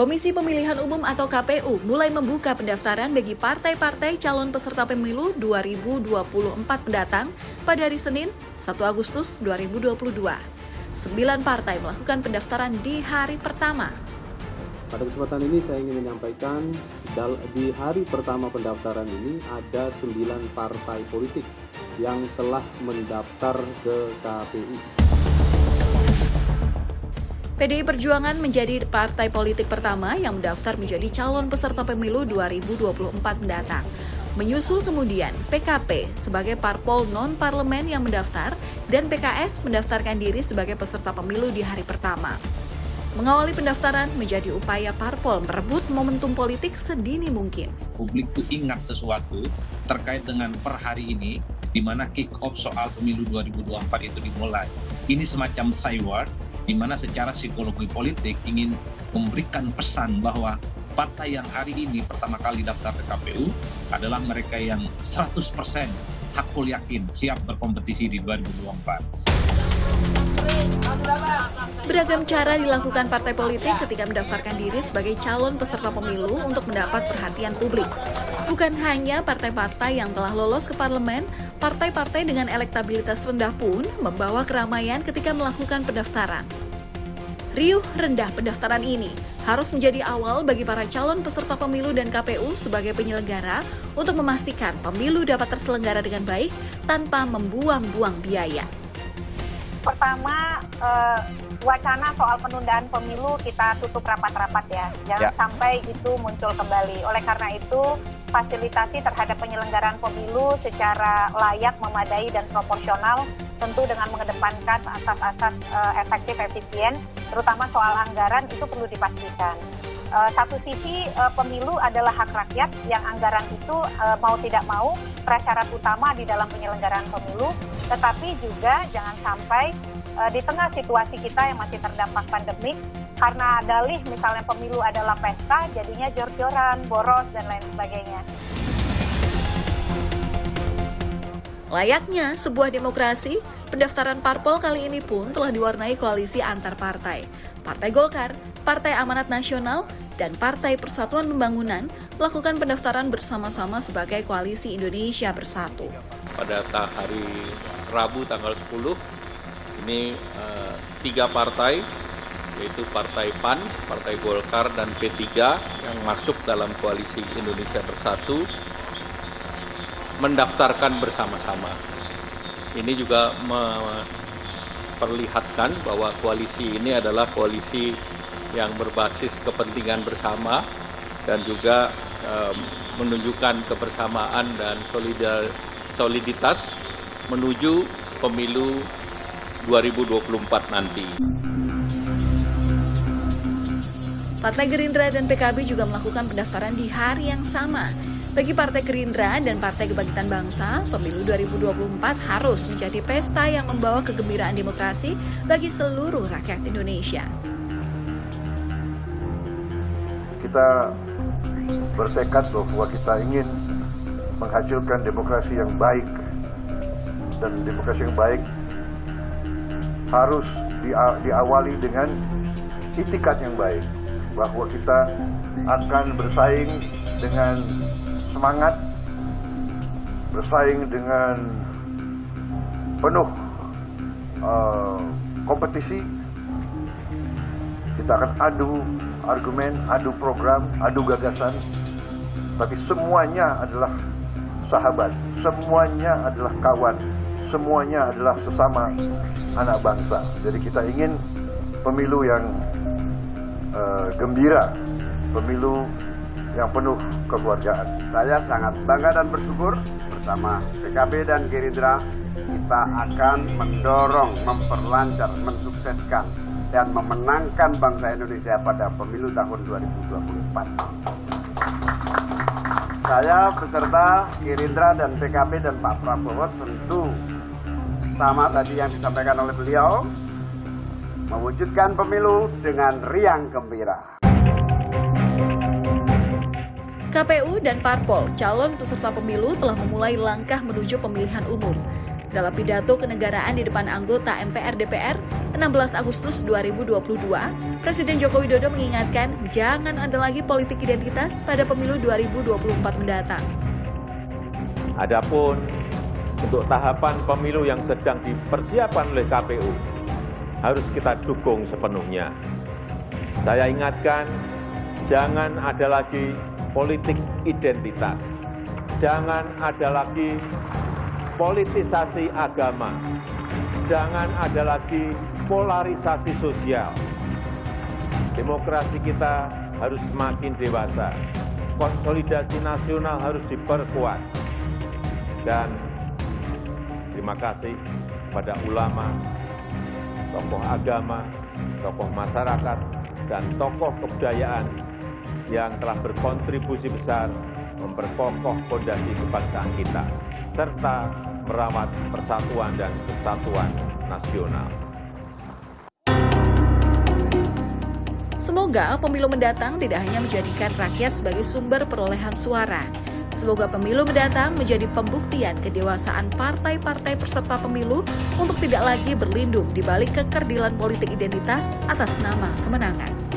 Komisi Pemilihan Umum atau KPU mulai membuka pendaftaran bagi partai-partai calon peserta pemilu 2024 mendatang pada hari Senin, 1 Agustus 2022. 9 partai melakukan pendaftaran di hari pertama. Pada kesempatan ini saya ingin menyampaikan di hari pertama pendaftaran ini ada 9 partai politik yang telah mendaftar ke KPU. PDI Perjuangan menjadi partai politik pertama yang mendaftar menjadi calon peserta pemilu 2024 mendatang. Menyusul kemudian PKP sebagai parpol non-parlemen yang mendaftar dan PKS mendaftarkan diri sebagai peserta pemilu di hari pertama. Mengawali pendaftaran menjadi upaya parpol merebut momentum politik sedini mungkin. Publik itu ingat sesuatu terkait dengan per hari ini, di mana kick-off soal pemilu 2024 itu dimulai. Ini semacam cywar, di mana secara psikologi politik ingin memberikan pesan bahwa partai yang hari ini pertama kali daftar ke KPU adalah mereka yang 100% hakul yakin siap berkompetisi di 2024. Beragam cara dilakukan partai politik ketika mendaftarkan diri sebagai calon peserta pemilu untuk mendapat perhatian publik. Bukan hanya partai-partai yang telah lolos ke parlemen, partai-partai dengan elektabilitas rendah pun membawa keramaian ketika melakukan pendaftaran. Riuh rendah pendaftaran ini harus menjadi awal bagi para calon peserta pemilu dan KPU sebagai penyelenggara untuk memastikan pemilu dapat terselenggara dengan baik tanpa membuang-buang biaya. Pertama, wacana soal penundaan pemilu kita tutup rapat-rapat ya. Jangan sampai itu muncul kembali. Oleh karena itu, fasilitasi terhadap penyelenggaraan pemilu secara layak, memadai, dan proporsional tentu dengan mengedepankan asas-asas efektif, efisien, terutama soal anggaran itu perlu dipastikan. Satu sisi pemilu adalah hak rakyat yang anggaran itu mau tidak mau prasyarat utama di dalam penyelenggaraan pemilu, tetapi juga jangan sampai di tengah situasi kita yang masih terdampak pandemik, karena dalih misalnya pemilu adalah pesta, jadinya jor-joran, boros, dan lain sebagainya. Layaknya sebuah demokrasi, pendaftaran parpol kali ini pun telah diwarnai koalisi antar partai. Partai Golkar, Partai Amanat Nasional, dan Partai Persatuan Pembangunan melakukan pendaftaran bersama-sama sebagai Koalisi Indonesia Bersatu. Pada hari Rabu tanggal 10, ini 3 partai, yaitu Partai PAN, Partai Golkar, dan P3 yang masuk dalam Koalisi Indonesia Bersatu mendaftarkan bersama-sama. Ini juga memperlihatkan bahwa koalisi ini adalah koalisi yang berbasis kepentingan bersama dan juga menunjukkan kebersamaan dan soliditas menuju pemilu 2024 nanti. Partai Gerindra dan PKB juga melakukan pendaftaran di hari yang sama. Bagi Partai Gerindra dan Partai Kebangkitan Bangsa, pemilu 2024 harus menjadi pesta yang membawa kegembiraan demokrasi bagi seluruh rakyat Indonesia. Kita bertekad bahwa kita ingin menghasilkan demokrasi yang baik, dan demokrasi yang baik harus diawali dengan itikat yang baik, bahwa kita akan bersaing dengan semangat, bersaing dengan penuh kompetisi. Kita akan adu argumen, adu program, adu gagasan, tapi semuanya adalah sahabat, semuanya adalah kawan, semuanya adalah sesama anak bangsa. Jadi kita ingin pemilu yang gembira, pemilu yang penuh kekeluargaan. Saya sangat bangga dan bersyukur bersama PKB dan Gerindra kita akan mendorong, memperlancar, mensukseskan, dan memenangkan bangsa Indonesia pada pemilu tahun 2024. Saya beserta Gerindra dan PKB dan Pak Prabowo tentu sama tadi yang disampaikan oleh beliau, mewujudkan pemilu dengan riang gembira. KPU dan parpol calon peserta pemilu telah memulai langkah menuju pemilihan umum. Dalam pidato kenegaraan di depan anggota MPR DPR 16 Agustus 2022, Presiden Joko Widodo mengingatkan jangan ada lagi politik identitas pada pemilu 2024 mendatang. Adapun untuk tahapan pemilu yang sedang dipersiapkan oleh KPU harus kita dukung sepenuhnya. Saya ingatkan, jangan ada lagi politik identitas, jangan ada lagi politisasi agama, jangan ada lagi polarisasi sosial. Demokrasi kita harus semakin dewasa, konsolidasi nasional harus diperkuat. Dan terima kasih pada ulama, tokoh agama, tokoh masyarakat, dan tokoh kebudayaan yang telah berkontribusi besar memperkokoh fondasi kebangsaan kita, serta merawat persatuan dan kesatuan nasional. Semoga pemilu mendatang tidak hanya menjadikan rakyat sebagai sumber perolehan suara. Semoga pemilu mendatang menjadi pembuktian kedewasaan partai-partai peserta pemilu untuk tidak lagi berlindung di balik kekerdilan politik identitas atas nama kemenangan.